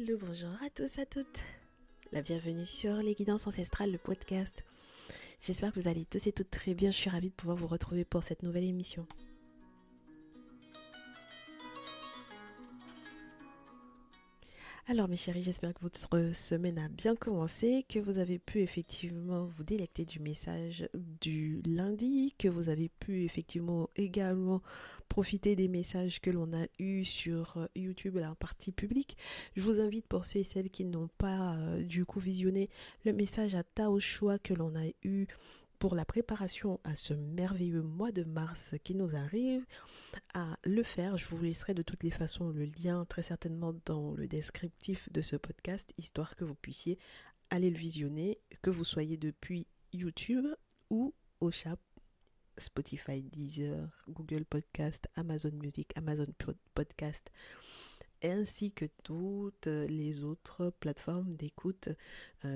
Le bonjour à tous, à toutes. La bienvenue sur Les Guidances Ancestrales, le podcast. J'espère que vous allez tous et toutes très bien. Je suis ravie de pouvoir vous retrouver pour cette nouvelle émission. Alors mes chéris, j'espère que votre semaine a bien commencé, que vous avez pu effectivement vous délecter du message du lundi, que vous avez pu effectivement également profiter des messages que l'on a eus sur YouTube, la partie publique. Je vous invite pour ceux et celles qui n'ont pas du coup visionné le message à Tao Choix que l'on a eu pour la préparation à ce merveilleux mois de mars qui nous arrive, à le faire. Je vous laisserai de toutes les façons le lien très certainement dans le descriptif de ce podcast, histoire que vous puissiez aller le visionner, que vous soyez depuis YouTube ou au chat Spotify, Deezer, Google Podcast, Amazon Music, Amazon Podcast, ainsi que toutes les autres plateformes d'écoute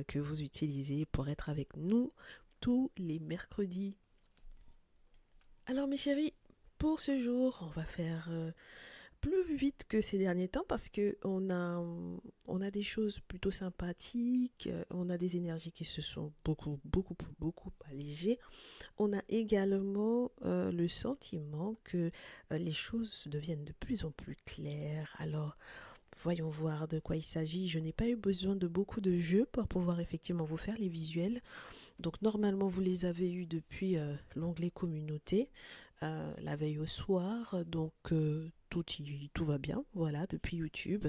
que vous utilisez pour être avec nous tous les mercredis. Alors mes chéris, pour ce jour, on va faire plus vite que ces derniers temps parce que on a des choses plutôt sympathiques, on a des énergies qui se sont beaucoup allégées. On a également le sentiment que les choses deviennent de plus en plus claires. Alors, voyons voir de quoi il s'agit. Je n'ai pas eu besoin de beaucoup de jeux pour pouvoir effectivement vous faire les visuels. Donc normalement vous les avez eus depuis l'onglet communauté, la veille au soir, donc tout va bien, voilà, depuis YouTube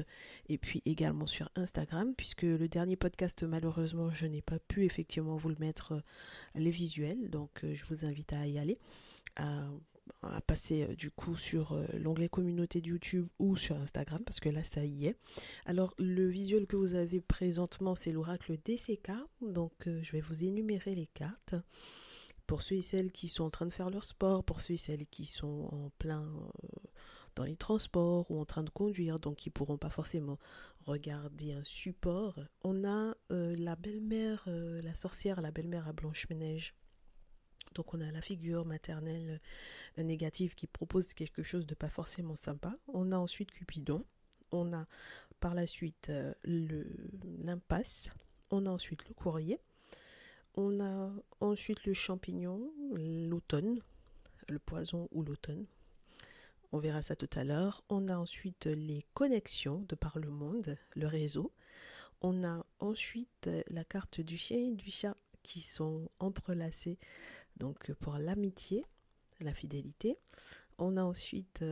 et puis également sur Instagram, puisque le dernier podcast malheureusement je n'ai pas pu effectivement vous le mettre les visuels, donc je vous invite à y aller, à, à passer du coup sur l'onglet communauté de YouTube ou sur Instagram parce que là ça y est. Alors le visuel que vous avez présentement c'est l'oracle DCK, donc je vais vous énumérer les cartes pour ceux et celles qui sont en train de faire leur sport, pour ceux et celles qui sont en plein dans les transports ou en train de conduire, donc qui pourront pas forcément regarder un support. On a la belle-mère, la sorcière, la belle-mère à Blanche-Neige. Donc on a la figure maternelle négative qui propose quelque chose de pas forcément sympa. On a ensuite Cupidon. On a par la suite l'impasse. On a ensuite le courrier. On a ensuite le champignon, l'automne, le poison ou l'automne. On verra ça tout à l'heure. On a ensuite les connexions de par le monde, le réseau. On a ensuite la carte du chien et du chat qui sont entrelacées donc pour l'amitié, la fidélité. On a ensuite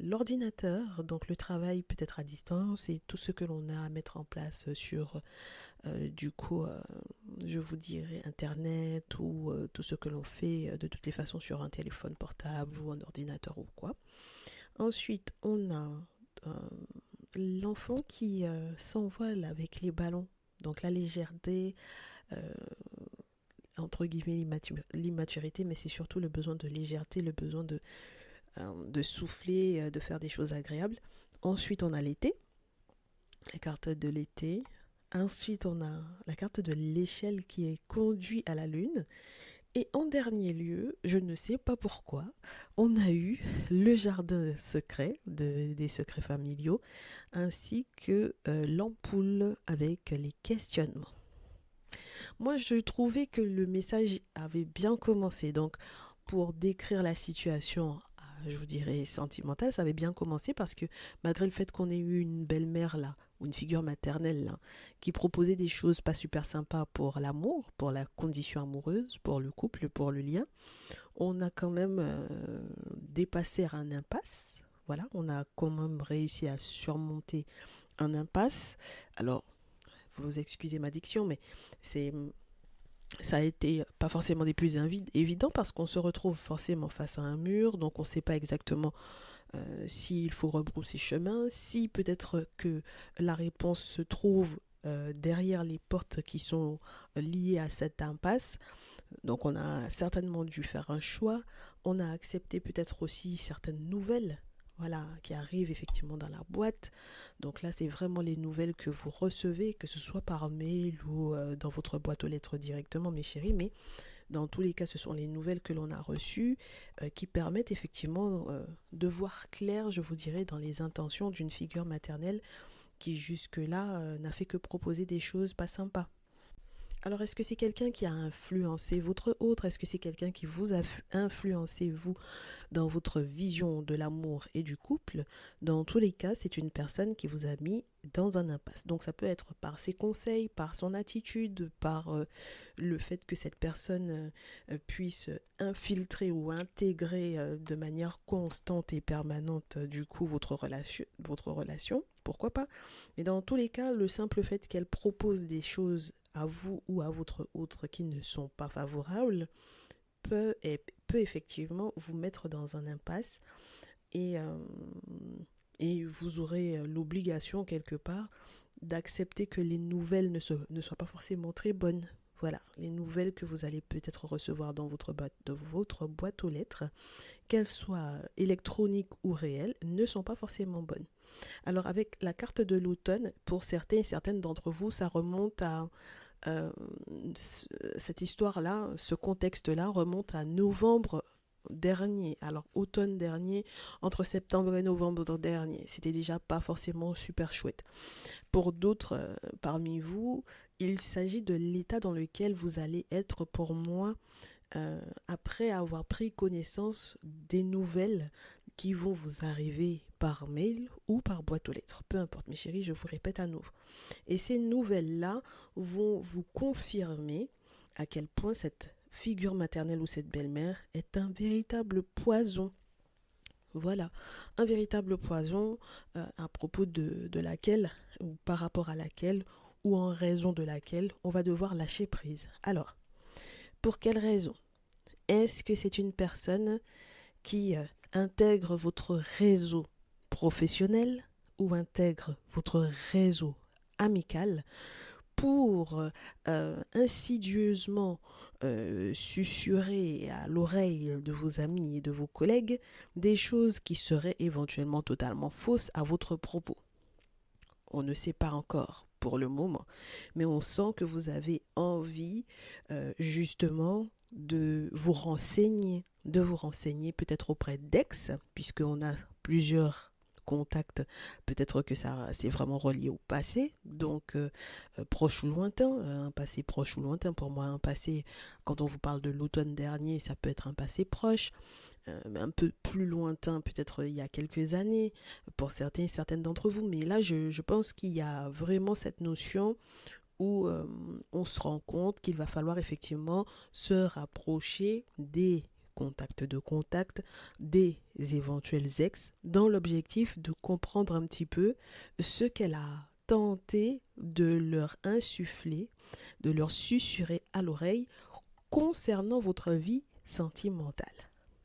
l'ordinateur, donc le travail peut-être à distance et tout ce que l'on a à mettre en place sur du coup je vous dirais internet ou tout ce que l'on fait de toutes les façons sur un téléphone portable ou un ordinateur ou quoi. Ensuite on a euh, l'enfant qui s'envole avec les ballons, donc la légèreté, euh, entre guillemets l'immaturité, mais c'est surtout le besoin de légèreté, le besoin de souffler, de faire des choses agréables. Ensuite on a l'été, la carte de l'été. Ensuite on a la carte de l'échelle qui est conduit à la lune. Et en dernier lieu, je ne sais pas pourquoi, on a eu le jardin secret des secrets familiaux, ainsi que l'ampoule avec les questionnements. Moi, je trouvais que le message avait bien commencé. Donc, pour décrire la situation, je vous dirais sentimentale, ça avait bien commencé parce que malgré le fait qu'on ait eu une belle-mère là, ou une figure maternelle là, qui proposait des choses pas super sympas pour l'amour, pour la condition amoureuse, pour le couple, pour le lien, on a quand même dépassé un impasse. Voilà, on a quand même réussi à surmonter un impasse. Alors, vous excusez ma diction, mais c'est ça a été pas forcément des plus évidents parce qu'on se retrouve forcément face à un mur, donc on ne sait pas exactement s'il faut rebrousser chemin, si peut-être que la réponse se trouve derrière les portes qui sont liées à cette impasse. Donc on a certainement dû faire un choix, on a accepté peut-être aussi certaines nouvelles, voilà, qui arrivent effectivement dans la boîte. Donc là, c'est vraiment les nouvelles que vous recevez, que ce soit par mail ou dans votre boîte aux lettres directement, mes chéris. Mais dans tous les cas, ce sont les nouvelles que l'on a reçues qui permettent effectivement de voir clair, je vous dirais, dans les intentions d'une figure maternelle qui jusque-là n'a fait que proposer des choses pas sympas. Alors, est-ce que c'est quelqu'un qui a influencé votre autre? Est-ce que c'est quelqu'un qui vous a influencé, vous, dans votre vision de l'amour et du couple? Dans tous les cas, c'est une personne qui vous a mis dans un impasse. Donc, ça peut être par ses conseils, par son attitude, par le fait que cette personne puisse infiltrer ou intégrer de manière constante et permanente, du coup, votre relation. Pourquoi pas? Mais dans tous les cas, le simple fait qu'elle propose des choses à vous ou à votre autre qui ne sont pas favorables peut effectivement vous mettre dans un impasse et, euh, et vous aurez l'obligation quelque part d'accepter que les nouvelles ne soient pas forcément très bonnes. Voilà, les nouvelles que vous allez peut-être recevoir dans votre boîte aux lettres, qu'elles soient électroniques ou réelles, ne sont pas forcément bonnes. Alors avec la carte de l'automne, pour certains et certaines d'entre vous, ça remonte à euh, cette histoire-là, ce contexte-là remonte à novembre dernier, alors automne dernier, entre septembre et novembre dernier. C'était déjà pas forcément super chouette. Pour d'autres parmi vous, il s'agit de l'état dans lequel vous allez être pour moi après avoir pris connaissance des nouvelles qui vont vous arriver par mail ou par boîte aux lettres. Peu importe, mes chéris, je vous répète à nouveau. Et ces nouvelles-là vont vous confirmer à quel point cette figure maternelle ou cette belle-mère est un véritable poison. Voilà, un véritable poison à propos de laquelle, ou par rapport à laquelle, ou en raison de laquelle, on va devoir lâcher prise. Alors, pour quelle raison? Est-ce que c'est une personne qui intègre votre réseau professionnel ou intègre votre réseau amical pour insidieusement susurrer à l'oreille de vos amis et de vos collègues des choses qui seraient éventuellement totalement fausses à votre propos? On ne sait pas encore pour le moment, mais on sent que vous avez envie justement de vous renseigner peut-être auprès d'ex, puisqu'on a plusieurs contacts, peut-être que ça c'est vraiment relié au passé, donc proche ou lointain, un passé proche ou lointain. Pour moi, un passé, quand on vous parle de l'automne dernier, ça peut être un passé proche, un peu plus lointain, peut-être il y a quelques années, pour certains et certaines d'entre vous. Mais là, je pense qu'il y a vraiment cette notion où on se rend compte qu'il va falloir effectivement se rapprocher des contacts, des éventuels ex, dans l'objectif de comprendre un petit peu ce qu'elle a tenté de leur insuffler, de leur susurrer à l'oreille concernant votre vie sentimentale,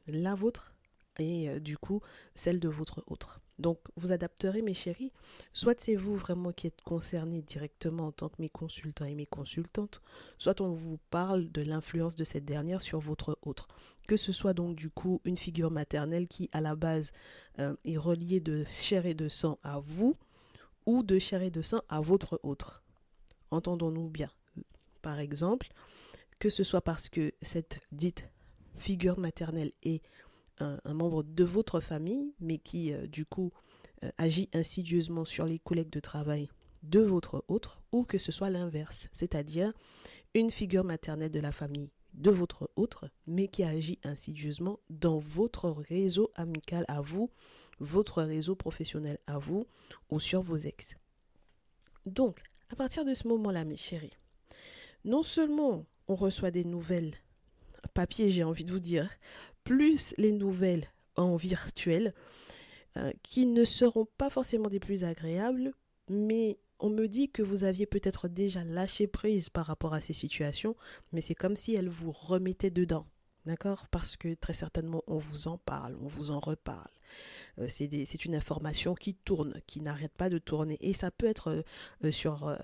la vôtre et du coup celle de votre autre. Donc vous adapterez, mes chéris, soit c'est vous vraiment qui êtes concernés directement en tant que mes consultants et mes consultantes, soit on vous parle de l'influence de cette dernière sur votre autre. Que ce soit donc du coup une figure maternelle qui à la base est reliée de chair et de sang à vous, ou de chair et de sang à votre autre. Entendons-nous bien. Par exemple, que ce soit parce que cette dite figure maternelle est un membre de votre famille, mais qui du coup agit insidieusement sur les collègues de travail de votre autre, ou que ce soit l'inverse, c'est-à-dire une figure maternelle de la famille de votre autre, mais qui agit insidieusement dans votre réseau amical à vous, votre réseau professionnel à vous, ou sur vos ex. Donc, à partir de ce moment-là, mes chéris, non seulement on reçoit des nouvelles papier, j'ai envie de vous dire, plus les nouvelles en virtuel, qui ne seront pas forcément des plus agréables, mais on me dit que vous aviez peut-être déjà lâché prise par rapport à ces situations, mais c'est comme si elles vous remettaient dedans. D'accord? Parce que très certainement, on vous en parle, on vous en reparle. C'est une information qui tourne, qui n'arrête pas de tourner. Et ça peut être sur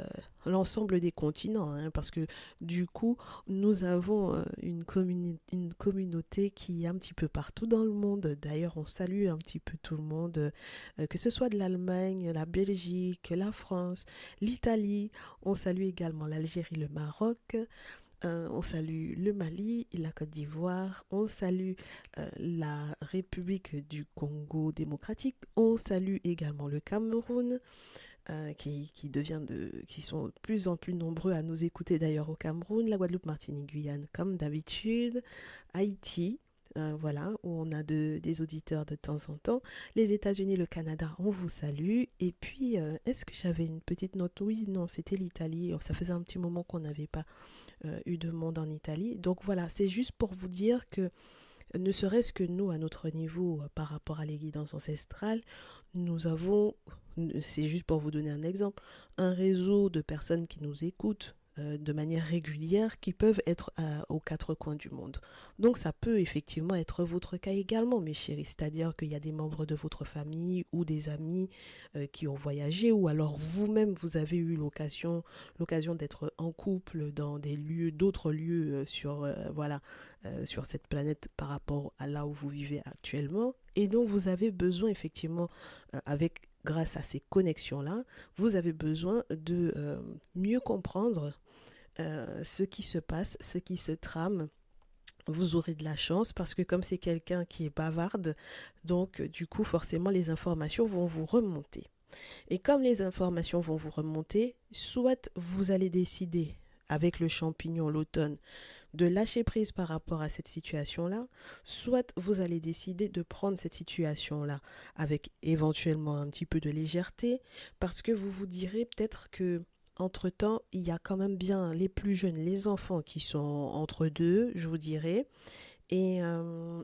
l'ensemble des continents, hein, parce que du coup, nous avons une communauté qui est un petit peu partout dans le monde. D'ailleurs, on salue un petit peu tout le monde, que ce soit de l'Allemagne, la Belgique, la France, l'Italie. On salue également l'Algérie, le Maroc. On salue le Mali, la Côte d'Ivoire, on salue la République du Congo démocratique, on salue également le Cameroun, qui sont de plus en plus nombreux à nous écouter d'ailleurs au Cameroun, la Guadeloupe, Martinique, Guyane, comme d'habitude, Haïti. Voilà, où on a des auditeurs de temps en temps. Les États-Unis, le Canada, on vous salue. Et puis, est-ce que j'avais une petite note? Oui, non, c'était l'Italie. Ça faisait un petit moment qu'on n'avait pas eu de monde en Italie. Donc voilà, c'est juste pour vous dire que ne serait-ce que nous, à notre niveau, par rapport à les guidances ancestrales, nous avons, c'est juste pour vous donner un exemple, un réseau de personnes qui nous écoutent de manière régulière qui peuvent être aux quatre coins du monde. Donc ça peut effectivement être votre cas également, mes chéris, c'est-à-dire qu'il y a des membres de votre famille ou des amis qui ont voyagé ou alors vous-même vous avez eu l'occasion d'être en couple dans des lieux, d'autres lieux sur cette planète par rapport à là où vous vivez actuellement. Et donc, vous avez besoin effectivement, grâce à ces connexions-là, vous avez besoin de mieux comprendre ce qui se passe, ce qui se trame. Vous aurez de la chance parce que comme c'est quelqu'un qui est bavarde, donc du coup forcément les informations vont vous remonter. Et comme les informations vont vous remonter, soit vous allez décider avec le champignon l'automne de lâcher prise par rapport à cette situation-là, soit vous allez décider de prendre cette situation-là avec éventuellement un petit peu de légèreté, parce que vous vous direz peut-être que entre-temps, il y a quand même bien les plus jeunes, les enfants qui sont entre deux, je vous dirais, et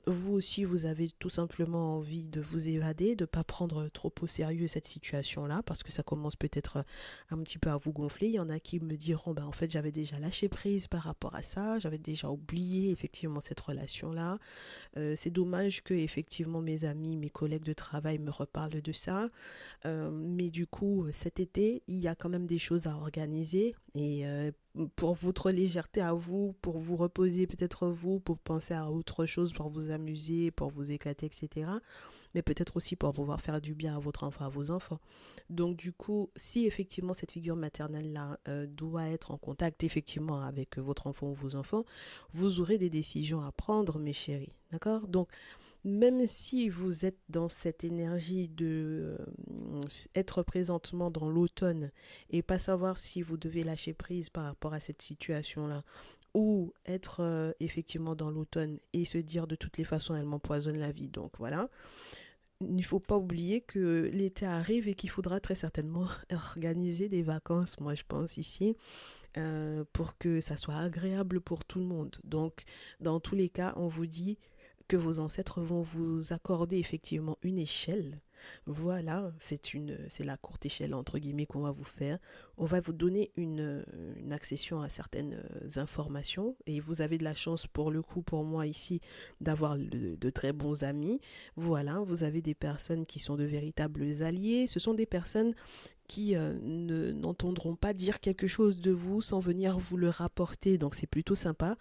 vous aussi, vous avez tout simplement envie de vous évader, de ne pas prendre trop au sérieux cette situation-là, parce que ça commence peut-être un petit peu à vous gonfler. Il y en a qui me diront, en fait, j'avais déjà lâché prise par rapport à ça, j'avais déjà oublié effectivement cette relation-là. C'est dommage que effectivement mes amis, mes collègues de travail me reparlent de ça. Mais du coup, cet été, il y a quand même des choses à organiser. Et pour votre légèreté à vous, pour vous reposer peut-être vous, pour penser à autre chose, pour vous amuser, pour vous éclater, etc. Mais peut-être aussi pour pouvoir faire du bien à votre enfant, à vos enfants. Donc du coup, si effectivement cette figure maternelle-là doit être en contact effectivement avec votre enfant ou vos enfants, vous aurez des décisions à prendre, mes chéris. D'accord? Donc même si vous êtes dans cette énergie de être présentement dans l'automne et pas savoir si vous devez lâcher prise par rapport à cette situation-là, ou être effectivement dans l'automne et se dire de toutes les façons elle m'empoisonne la vie, donc voilà, il ne faut pas oublier que l'été arrive et qu'il faudra très certainement organiser des vacances, moi je pense ici, pour que ça soit agréable pour tout le monde. Donc dans tous les cas, on vous dit que vos ancêtres vont vous accorder effectivement une échelle. Voilà, c'est la courte échelle entre guillemets qu'on va vous faire. On va vous donner une accession à certaines informations et vous avez de la chance pour le coup, pour moi ici, d'avoir de très bons amis. Voilà, vous avez des personnes qui sont de véritables alliés. Ce sont des personnes qui n'entendront pas dire quelque chose de vous sans venir vous le rapporter. Donc c'est plutôt sympa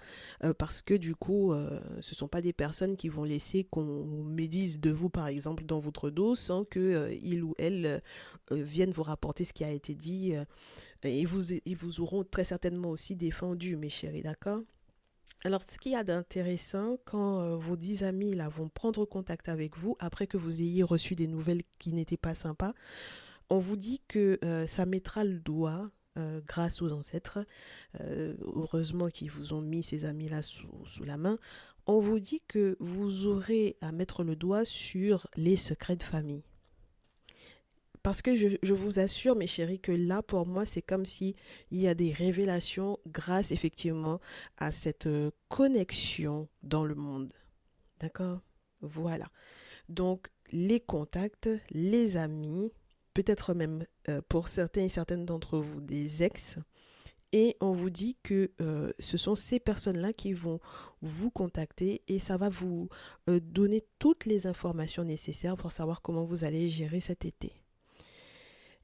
parce que du coup, ce ne sont pas des personnes qui vont laisser qu'on médise de vous, par exemple, dans votre dos sans que il ou elle viennent vous rapporter ce qui a été dit. Ils vous auront très certainement aussi défendu, mes chéris, d'accord? Alors, ce qu'il y a d'intéressant, quand vos 10 amis là, vont prendre contact avec vous, après que vous ayez reçu des nouvelles qui n'étaient pas sympas, on vous dit que ça mettra le doigt grâce aux ancêtres. Heureusement qu'ils vous ont mis ces amis-là sous la main. On vous dit que vous aurez à mettre le doigt sur les secrets de famille. Parce que je vous assure, mes chéris, que là, pour moi, c'est comme si il y a des révélations grâce effectivement à cette connexion dans le monde. D'accord? Voilà. Donc, les contacts, les amis, peut-être même pour certains et certaines d'entre vous des ex, et on vous dit que ce sont ces personnes-là qui vont vous contacter et ça va vous donner toutes les informations nécessaires pour savoir comment vous allez gérer cet été.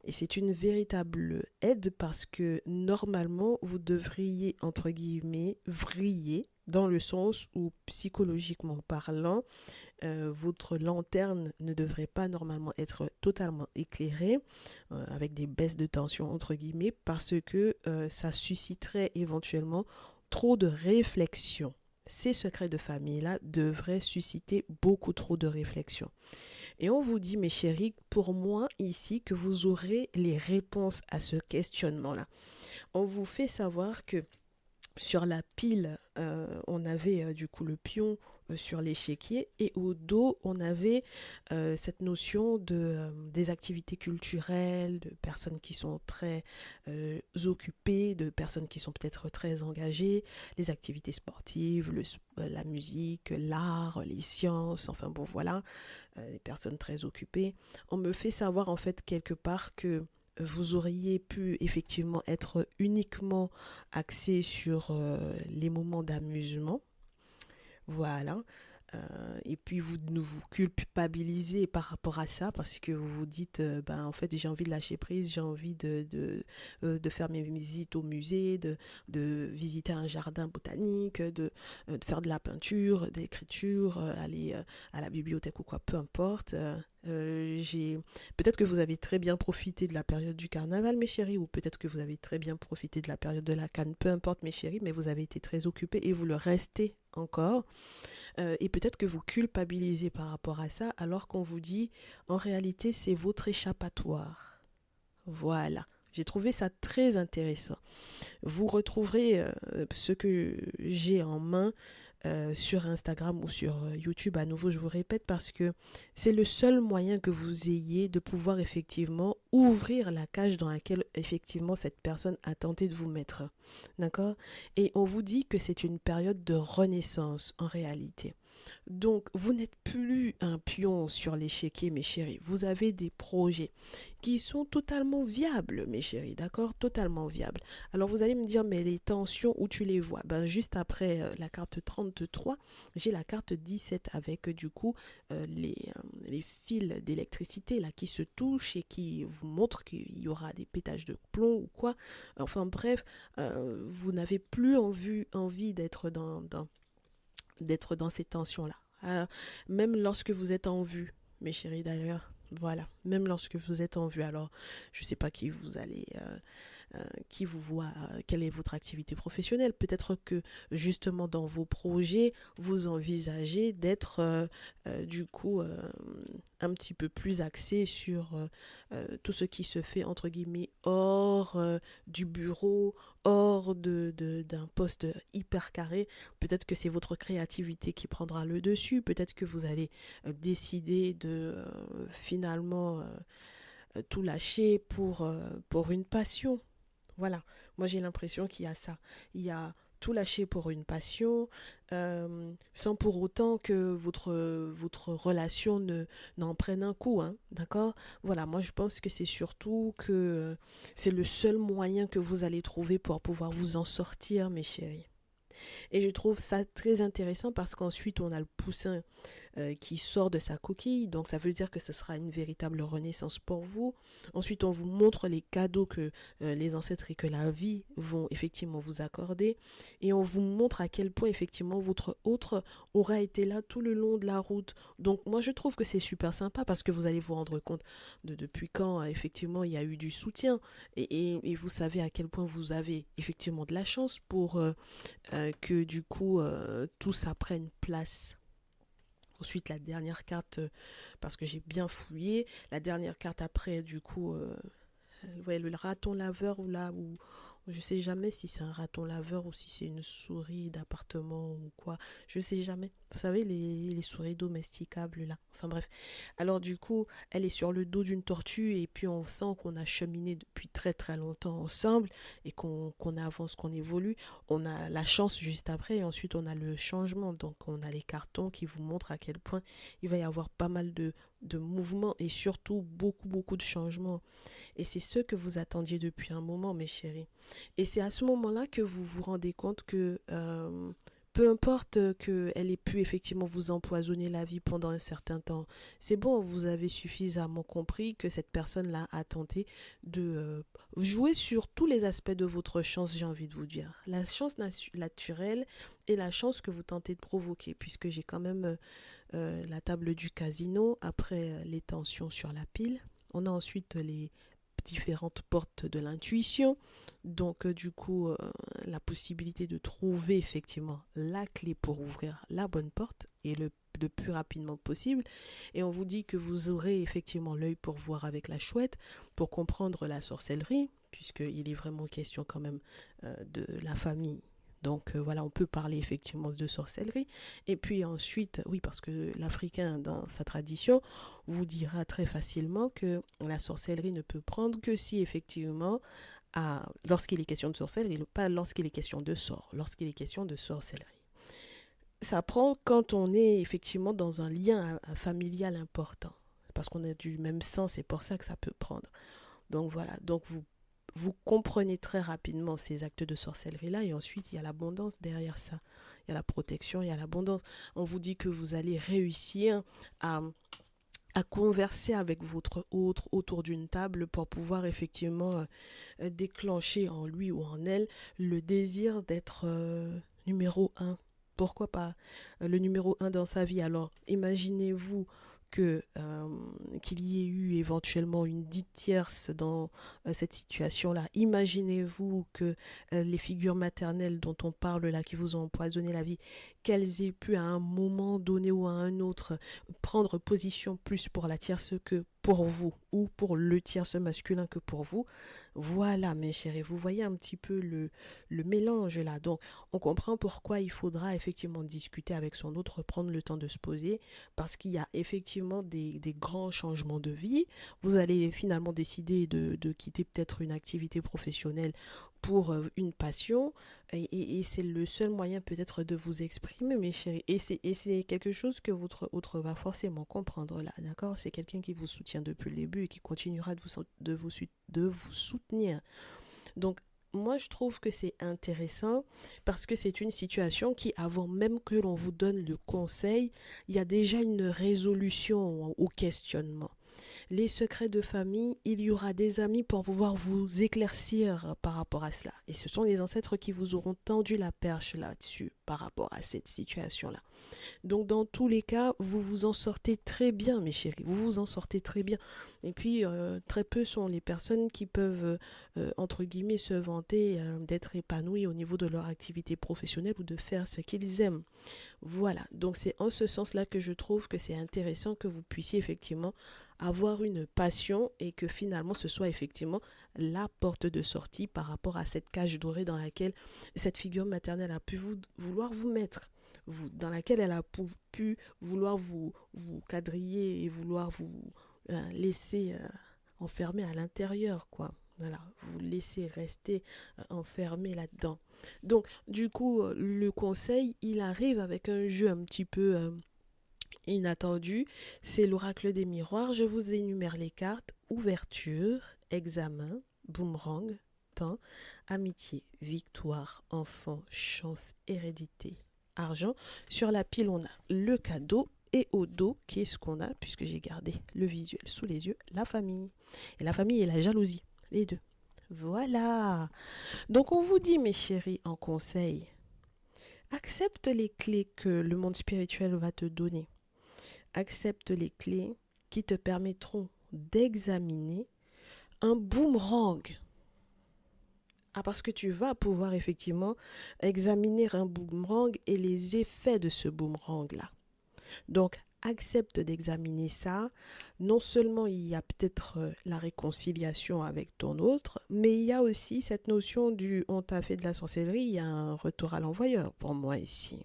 Et c'est une véritable aide parce que normalement, vous devriez, entre guillemets, vriller dans le sens où psychologiquement parlant, votre lanterne ne devrait pas normalement être totalement éclairée avec des baisses de tension entre guillemets parce que ça susciterait éventuellement trop de réflexion. Ces secrets de famille-là devraient susciter beaucoup trop de réflexion. Et on vous dit, mes chéris, pour moi ici, que vous aurez les réponses à ce questionnement-là. On vous fait savoir que sur la pile, on avait du coup le pion sur l'échiquier et au dos, on avait cette notion des activités culturelles, de personnes qui sont très occupées, de personnes qui sont peut-être très engagées, les activités sportives, la musique, l'art, les sciences, enfin bon voilà, les personnes très occupées. On me fait savoir en fait quelque part que vous auriez pu effectivement être uniquement axé sur les moments d'amusement. Voilà. Et puis vous ne vous culpabilisez par rapport à ça parce que vous vous dites ben en fait j'ai envie de lâcher prise, j'ai envie de faire mes visites au musée, de visiter un jardin botanique, de faire de la peinture, de l'écriture, aller à la bibliothèque ou quoi, peu importe. J'ai peut-être que vous avez très bien profité de la période du carnaval mes chéris, ou peut-être que vous avez très bien profité de la période de la Cannes, peu importe mes chéris, mais vous avez été très occupés et vous le restez encore. Et peut-être que vous culpabilisez par rapport à ça alors qu'on vous dit en réalité c'est votre échappatoire. Voilà. J'ai trouvé ça très intéressant. Vous retrouverez ce que j'ai en main sur Instagram ou sur YouTube. À nouveau, je vous répète, parce que c'est le seul moyen que vous ayez de pouvoir effectivement ouvrir la cage dans laquelle effectivement cette personne a tenté de vous mettre. D'accord? Et on vous dit que c'est une période de renaissance en réalité. Donc, vous n'êtes plus un pion sur l'échiquier, mes chéris. Vous avez des projets qui sont totalement viables, mes chéris, d'accord? Totalement viables. Alors, vous allez me dire, mais les tensions, où tu les vois? Ben, juste après la carte 33, j'ai la carte 17 avec, du coup, les fils d'électricité là qui se touchent et qui vous montrent qu'il y aura des pétages de plomb ou quoi. Enfin, bref, vous n'avez plus envie d'être dans ces tensions-là. Même lorsque vous êtes en vue, mes chéris d'ailleurs, voilà, même lorsque vous êtes en vue, alors je ne sais pas qui vous voit, quelle est votre activité professionnelle. Peut-être que justement dans vos projets, vous envisagez d'être du coup un petit peu plus axé sur tout ce qui se fait entre guillemets hors du bureau, hors d'un poste hyper carré. Peut-être que c'est votre créativité qui prendra le dessus. Peut-être que vous allez décider de finalement tout lâcher pour une passion. Voilà, moi j'ai l'impression qu'il y a ça. Il y a tout lâcher pour une passion, sans pour autant que votre relation n'en prenne un coup, hein, d'accord? Voilà, moi je pense que c'est surtout que c'est le seul moyen que vous allez trouver pour pouvoir vous en sortir, mes chéris. Et je trouve ça très intéressant parce qu'ensuite on a le poussin qui sort de sa coquille, donc ça veut dire que ce sera une véritable renaissance pour vous. Ensuite on vous montre les cadeaux que les ancêtres et que la vie vont effectivement vous accorder, et on vous montre à quel point effectivement votre autre aura été là tout le long de la route. Donc moi je trouve que c'est super sympa parce que vous allez vous rendre compte depuis quand effectivement il y a eu du soutien, et vous savez à quel point vous avez effectivement de la chance pour que du coup tout ça prenne place. Ensuite, la dernière carte, parce que j'ai bien fouillé, la dernière carte après, du coup, ouais, le raton laveur, ou là, où je sais jamais si c'est un raton laveur ou si c'est une souris d'appartement ou quoi. Je sais jamais. Vous savez, les souris domesticables là. Enfin bref. Alors du coup, elle est sur le dos d'une tortue et puis on sent qu'on a cheminé depuis très très longtemps ensemble et qu'on avance, qu'on évolue. On a la chance juste après et ensuite on a le changement. Donc on a les cartons qui vous montrent à quel point il va y avoir pas mal de mouvements et surtout beaucoup de changements. Et c'est ce que vous attendiez depuis un moment, mes chéris. Et c'est à ce moment-là que vous vous rendez compte que peu importe qu'elle ait pu effectivement vous empoisonner la vie pendant un certain temps, c'est bon, vous avez suffisamment compris que cette personne-là a tenté de jouer sur tous les aspects de votre chance, j'ai envie de vous dire. La chance naturelle et la chance que vous tentez de provoquer, puisque j'ai quand même la table du casino, après les tensions sur la pile. On a ensuite les différentes portes de l'intuition. Donc, du coup, la possibilité de trouver effectivement la clé pour ouvrir la bonne porte et le plus rapidement possible. Et on vous dit que vous aurez effectivement l'œil pour voir avec la chouette, pour comprendre la sorcellerie, puisqu'il est vraiment question quand même de la famille. Donc voilà, on peut parler effectivement de sorcellerie. Et puis ensuite, oui, parce que l'Africain, dans sa tradition, vous dira très facilement que la sorcellerie ne peut prendre que si effectivement, lorsqu'il est question de sorcellerie, pas lorsqu'il est question de sort, lorsqu'il est question de sorcellerie. Ça prend quand on est effectivement dans un lien familial important, parce qu'on a du même sang, c'est pour ça que ça peut prendre. Donc voilà, donc vous comprenez très rapidement ces actes de sorcellerie-là, et ensuite il y a l'abondance derrière ça. Il y a la protection, il y a l'abondance. On vous dit que vous allez réussir à, à converser avec votre autre autour d'une table pour pouvoir effectivement déclencher en lui ou en elle le désir d'être numéro un. Pourquoi pas le numéro un dans sa vie. Alors imaginez-vous que qu'il y ait eu éventuellement une dite tierce dans cette situation-là. Imaginez-vous que les figures maternelles dont on parle là, qui vous ont empoisonné la vie, qu'elles aient pu à un moment donné ou à un autre prendre position plus pour la tierce que pour vous, ou pour le tierce masculin que pour vous. Voilà, mes chéris, vous voyez un petit peu le mélange là. Donc, on comprend pourquoi il faudra effectivement discuter avec son autre, prendre le temps de se poser, parce qu'il y a effectivement des grands changements de vie. Vous allez finalement décider de quitter peut-être une activité professionnelle pour une passion, et c'est le seul moyen peut-être de vous exprimer, mes chéris. Et c'est quelque chose que votre autre va forcément comprendre là, d'accord? C'est quelqu'un qui vous soutient depuis le début et qui continuera de vous soutenir. Donc, moi, je trouve que c'est intéressant parce que c'est une situation qui, avant même que l'on vous donne le conseil, il y a déjà une résolution au questionnement. Les secrets de famille, il y aura des amis pour pouvoir vous éclaircir par rapport à cela. Et ce sont les ancêtres qui vous auront tendu la perche là-dessus par rapport à cette situation-là. Donc dans tous les cas, vous vous en sortez très bien, mes chéris. Vous vous en sortez très bien. Et puis, très peu sont les personnes qui peuvent, entre guillemets, se vanter d'être épanouies au niveau de leur activité professionnelle ou de faire ce qu'ils aiment. Voilà. Donc c'est en ce sens-là que je trouve que c'est intéressant que vous puissiez effectivement avoir une passion et que finalement ce soit effectivement la porte de sortie par rapport à cette cage dorée dans laquelle cette figure maternelle a pu vouloir vous mettre. Dans laquelle elle a pu vouloir vous quadriller et vouloir vous laisser enfermer à l'intérieur, quoi. Voilà, vous laissez rester enfermé là-dedans. Donc, du coup, le conseil, il arrive avec un jeu un petit peu inattendu. C'est l'oracle des miroirs. Je vous énumère les cartes. Ouverture, examen, boomerang, temps, amitié, victoire, enfant, chance, hérédité, argent. Sur la pile, on a le cadeau. Et au dos, qu'est-ce qu'on a, puisque j'ai gardé le visuel sous les yeux, la famille. Et la famille et la jalousie, les deux. Voilà. Donc on vous dit, mes chéris, en conseil, accepte les clés que le monde spirituel va te donner. Accepte les clés qui te permettront d'examiner un boomerang. Ah, parce que tu vas pouvoir effectivement examiner un boomerang et les effets de ce boomerang-là. Donc, accepte d'examiner ça. Non seulement il y a peut-être la réconciliation avec ton autre, mais il y a aussi cette notion du on t'a fait de la sorcellerie, il y a un retour à l'envoyeur pour moi ici.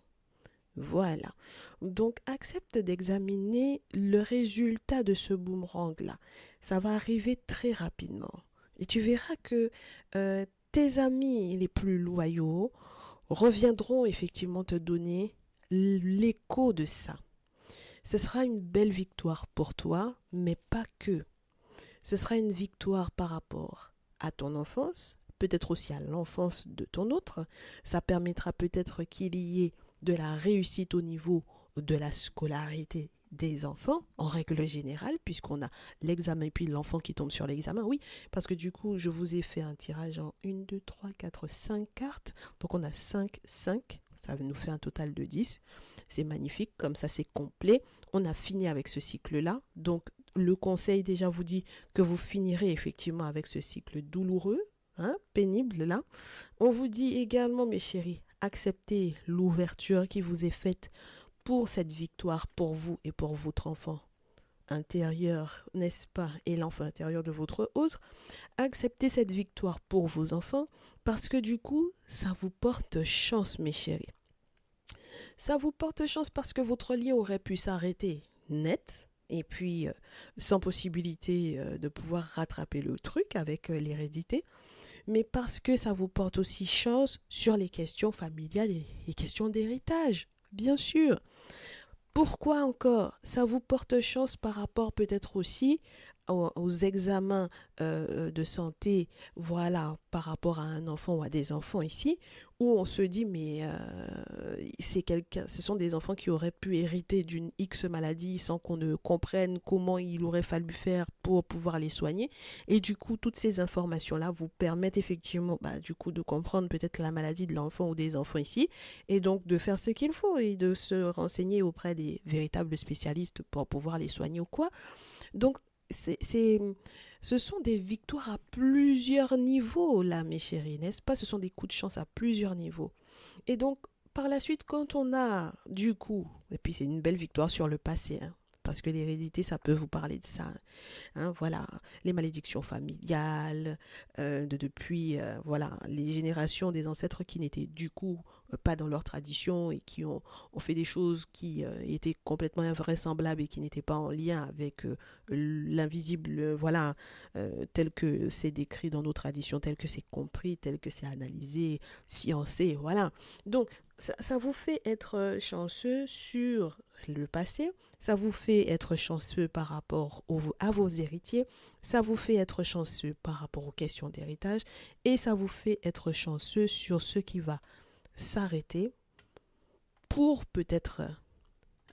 Voilà. Donc, accepte d'examiner le résultat de ce boomerang-là. Ça va arriver très rapidement. Et tu verras que tes amis les plus loyaux reviendront effectivement te donner l'écho de ça. Ce sera une belle victoire pour toi, mais pas que. Ce sera une victoire par rapport à ton enfance, peut-être aussi à l'enfance de ton autre. Ça permettra peut-être qu'il y ait de la réussite au niveau de la scolarité des enfants, en règle générale, puisqu'on a l'examen et puis l'enfant qui tombe sur l'examen, oui, parce que du coup, je vous ai fait un tirage en 1, 2, 3, 4, 5 cartes, donc on a 5, ça nous fait un total de 10, c'est magnifique, comme ça c'est complet, on a fini avec ce cycle-là, donc le conseil déjà vous dit que vous finirez effectivement avec ce cycle douloureux, hein, pénible là. On vous dit également, mes chéris, acceptez l'ouverture qui vous est faite pour cette victoire, pour vous et pour votre enfant intérieur, n'est-ce pas, et l'enfant intérieur de votre autre. Acceptez cette victoire pour vos enfants parce que du coup, ça vous porte chance, mes chéris. Ça vous porte chance parce que votre lien aurait pu s'arrêter net et puis sans possibilité de pouvoir rattraper le truc avec l'hérédité, mais parce que ça vous porte aussi chance sur les questions familiales et les questions d'héritage, bien sûr. Pourquoi encore? Ça vous porte chance par rapport peut-être aussi aux examens de santé, voilà, par rapport à un enfant ou à des enfants ici, où on se dit, mais ce sont des enfants qui auraient pu hériter d'une X maladie sans qu'on ne comprenne comment il aurait fallu faire pour pouvoir les soigner. Et du coup, toutes ces informations-là vous permettent effectivement, du coup, de comprendre peut-être la maladie de l'enfant ou des enfants ici, et donc de faire ce qu'il faut et de se renseigner auprès des véritables spécialistes pour pouvoir les soigner ou quoi. Donc, ce sont des victoires à plusieurs niveaux, là, mes chéris, n'est-ce pas? Ce sont des coups de chance à plusieurs niveaux. Et donc, par la suite, quand on a, du coup, et puis c'est une belle victoire sur le passé, hein, parce que l'hérédité, ça peut vous parler de ça. Hein, voilà, les malédictions familiales, depuis voilà, les générations des ancêtres qui n'étaient du coup pas dans leur tradition et qui ont fait des choses qui étaient complètement invraisemblables et qui n'étaient pas en lien avec l'invisible, voilà, tel que c'est décrit dans nos traditions, tel que c'est compris, tel que c'est analysé, sciencé, voilà. Donc, ça vous fait être chanceux sur le passé, ça vous fait être chanceux par rapport à vos héritiers, ça vous fait être chanceux par rapport aux questions d'héritage et ça vous fait être chanceux sur ce qui va s'arrêter pour peut-être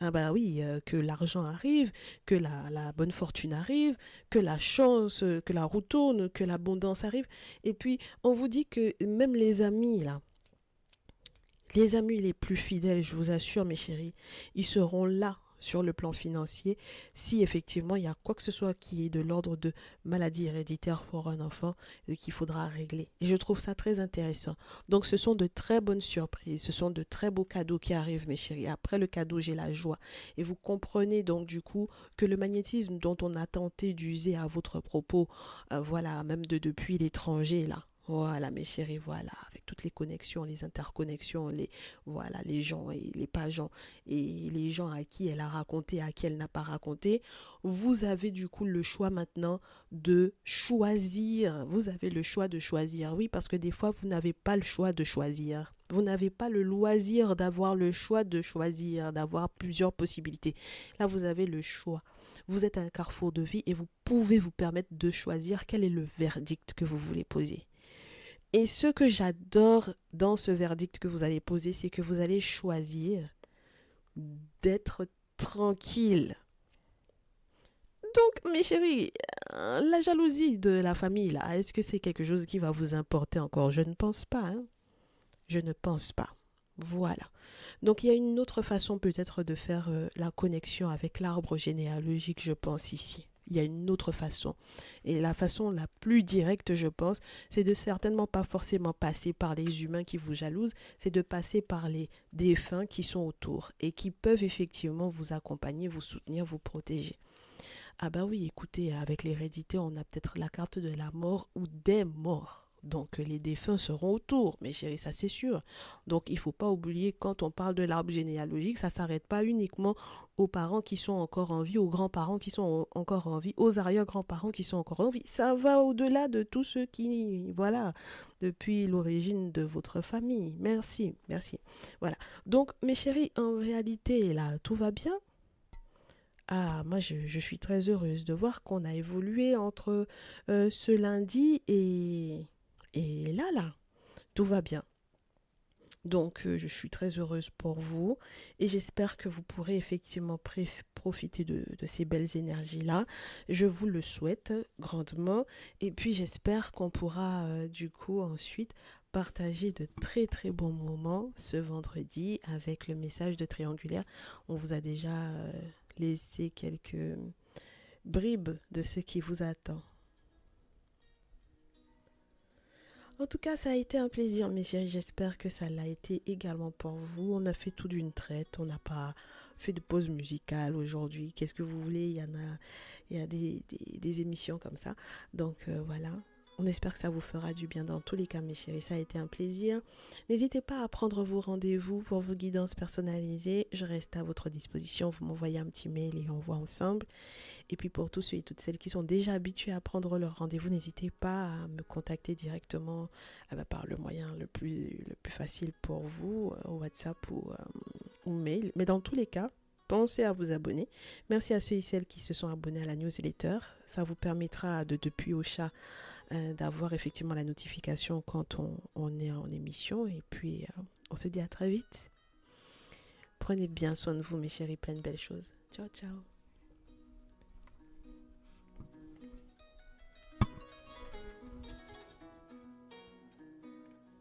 que l'argent arrive, que la bonne fortune arrive, que la chance, que la roue tourne, que l'abondance arrive. Et puis, on vous dit que même les amis, là, les amis les plus fidèles, je vous assure, mes chéris, ils seront là sur le plan financier si effectivement il y a quoi que ce soit qui est de l'ordre de maladie héréditaire pour un enfant qu'il faudra régler. Et je trouve ça très intéressant. Donc ce sont de très bonnes surprises, ce sont de très beaux cadeaux qui arrivent, mes chéris. Après le cadeau, j'ai la joie. Et vous comprenez donc du coup que le magnétisme dont on a tenté d'user à votre propos, voilà, même depuis l'étranger là, voilà, mes chéris, voilà, avec toutes les connexions, les interconnexions, voilà, les gens et les pas gens, et les gens à qui elle a raconté, à qui elle n'a pas raconté, vous avez du coup le choix maintenant de choisir. Vous avez le choix de choisir, oui, parce que des fois, vous n'avez pas le choix de choisir. Vous n'avez pas le loisir d'avoir le choix de choisir, d'avoir plusieurs possibilités. Là, vous avez le choix. Vous êtes à un carrefour de vie et vous pouvez vous permettre de choisir quel est le verdict que vous voulez poser. Et ce que j'adore dans ce verdict que vous allez poser, c'est que vous allez choisir d'être tranquille. Donc, mes chéris, la jalousie de la famille, là, est-ce que c'est quelque chose qui va vous importer encore? Je ne pense pas, hein. Je ne pense pas. Voilà. Donc, il y a une autre façon peut-être de faire la connexion avec l'arbre généalogique, je pense ici. Il y a une autre façon. Et la façon la plus directe, je pense, c'est de certainement pas forcément passer par les humains qui vous jalousent, c'est de passer par les défunts qui sont autour et qui peuvent effectivement vous accompagner, vous soutenir, vous protéger. Ah bah oui, écoutez, avec l'hérédité, on a peut-être la carte de la mort ou des morts. Donc les défunts seront autour, mes chéris, ça c'est sûr. Donc il ne faut pas oublier, quand on parle de l'arbre généalogique, ça ne s'arrête pas uniquement aux parents qui sont encore en vie, aux grands-parents qui sont encore en vie, aux arrière-grands-parents qui sont encore en vie. Ça va au-delà de tous ceux qui, voilà, depuis l'origine de votre famille. Merci, merci. Voilà. Donc mes chéris, en réalité, là, tout va bien. Ah, moi, je suis très heureuse de voir qu'on a évolué entre ce lundi et là, tout va bien. Donc, je suis très heureuse pour vous et j'espère que vous pourrez effectivement profiter de ces belles énergies-là. Je vous le souhaite grandement et puis j'espère qu'on pourra du coup ensuite partager de très très bons moments ce vendredi avec le message de Triangulaire. On vous a déjà laissé bribes de ce qui vous attend. En tout cas, ça a été un plaisir, mes chéris. J'espère que ça l'a été également pour vous. On a fait tout d'une traite. On n'a pas fait de pause musicale aujourd'hui. Qu'est-ce que vous voulez? Il y a des émissions comme ça. Donc voilà. On espère que ça vous fera du bien dans tous les cas, mes chéris. Ça a été un plaisir. N'hésitez pas à prendre vos rendez-vous pour vos guidances personnalisées. Je reste à votre disposition. Vous m'envoyez un petit mail et on voit ensemble. Et puis pour tous ceux et toutes celles qui sont déjà habitués à prendre leur rendez-vous, n'hésitez pas à me contacter directement par le moyen le plus facile pour vous, WhatsApp ou mail. Mais dans tous les cas, pensez à vous abonner. Merci à ceux et celles qui se sont abonnés à la newsletter. Ça vous permettra depuis au chat d'avoir effectivement la notification quand on est en émission. Et puis, on se dit à très vite. Prenez bien soin de vous, mes chéris, plein de belles choses. Ciao, ciao.